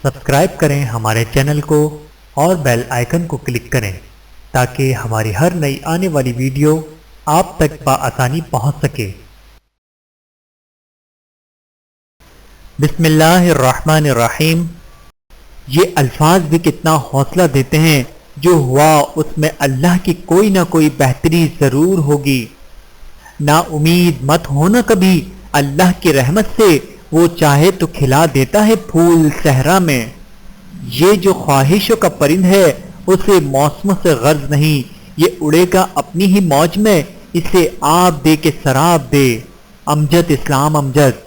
Subscribe کریں ہمارے channel کو اور بیل آئیکن کو کلک کریں تاکہ ہماری ہر نئی آنے والی ویڈیو آپ تک بآسانی پہنچ سکے۔ بسم اللہ الرحمن الرحیم۔ یہ الفاظ بھی کتنا حوصلہ دیتے ہیں، جو ہوا اس میں اللہ کی کوئی نہ کوئی بہتری ضرور ہوگی۔ نا امید مت ہونا کبھی اللہ کی رحمت سے، وہ چاہے تو کھلا دیتا ہے پھول صحرا میں۔ یہ جو خواہشوں کا پرند ہے اسے موسموں سے غرض نہیں، یہ اڑے گا اپنی ہی موج میں، اسے آب دے کے سراب دے۔ امجد اسلام امجد۔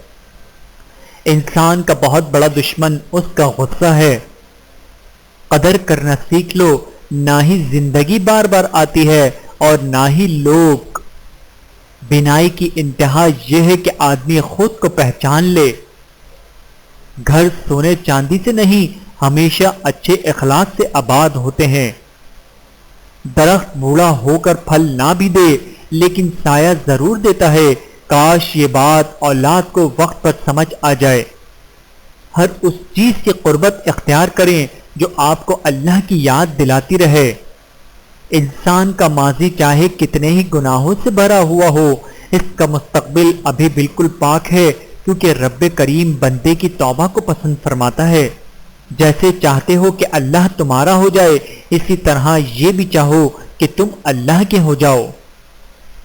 انسان کا بہت بڑا دشمن اس کا غصہ ہے۔ قدر کرنا سیکھ لو، نہ ہی زندگی بار بار آتی ہے اور نہ ہی لوگ۔ بینائی کی انتہا یہ ہے کہ آدمی خود کو پہچان لے۔ گھر سونے چاندی سے نہیں، ہمیشہ اچھے اخلاق سے آباد ہوتے ہیں۔ درخت بوڑھا ہو کر پھل نہ بھی دے لیکن سایہ ضرور دیتا ہے، کاش یہ بات اولاد کو وقت پر سمجھ آ جائے۔ ہر اس چیز کی قربت اختیار کریں جو آپ کو اللہ کی یاد دلاتی رہے۔ انسان کا ماضی چاہے کتنے ہی گناہوں سے بھرا ہوا ہو، اس کا مستقبل ابھی بالکل پاک ہے، کیونکہ رب کریم بندے کی توبہ کو پسند فرماتا ہے۔ جیسے چاہتے ہو کہ اللہ تمہارا ہو جائے، اسی طرح یہ بھی چاہو کہ تم اللہ کے ہو جاؤ۔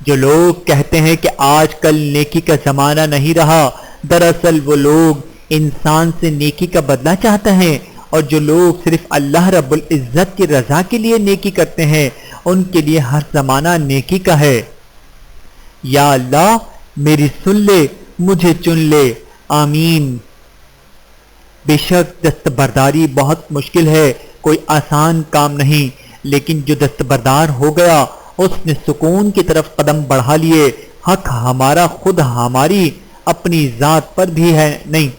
جو لوگ کہتے ہیں کہ آج کل نیکی کا زمانہ نہیں رہا، دراصل وہ لوگ انسان سے نیکی کا بدلہ چاہتے ہیں، اور جو لوگ صرف اللہ رب العزت کی رضا کے لیے نیکی کرتے ہیں ان کے لیے ہر زمانہ نیکی کا ہے۔ یا اللہ میری سن لے، مجھے چن لے، آمین۔ بے شک دستبرداری بہت مشکل ہے، کوئی آسان کام نہیں، لیکن جو دستبردار ہو گیا اس نے سکون کی طرف قدم بڑھا لیے۔ حق ہمارا خود ہماری اپنی ذات پر بھی ہے نہیں،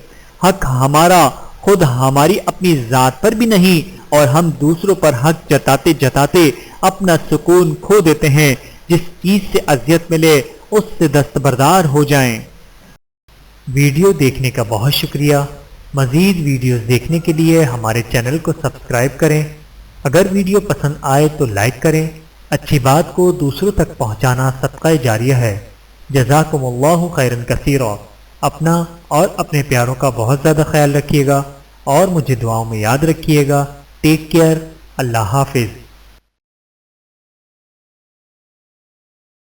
حق ہمارا خود ہماری اپنی ذات پر بھی نہیں، اور ہم دوسروں پر حق جتاتے جتاتے اپنا سکون کھو دیتے ہیں۔ جس چیز سے اذیت ملے اس سے دستبردار ہو جائیں۔ ویڈیو دیکھنے کا بہت شکریہ۔ مزید ویڈیوز دیکھنے کے لیے ہمارے چینل کو سبسکرائب کریں۔ اگر ویڈیو پسند آئے تو لائک کریں۔ اچھی بات کو دوسروں تک پہنچانا صدقہ جاریہ ہے۔ جزاکم اللہ خیرا کثیرا۔ اپنا اور اپنے پیاروں کا بہت زیادہ خیال رکھیے گا اور مجھے دعاؤں میں یاد رکھیے گا۔ Take care. اللہ حافظ۔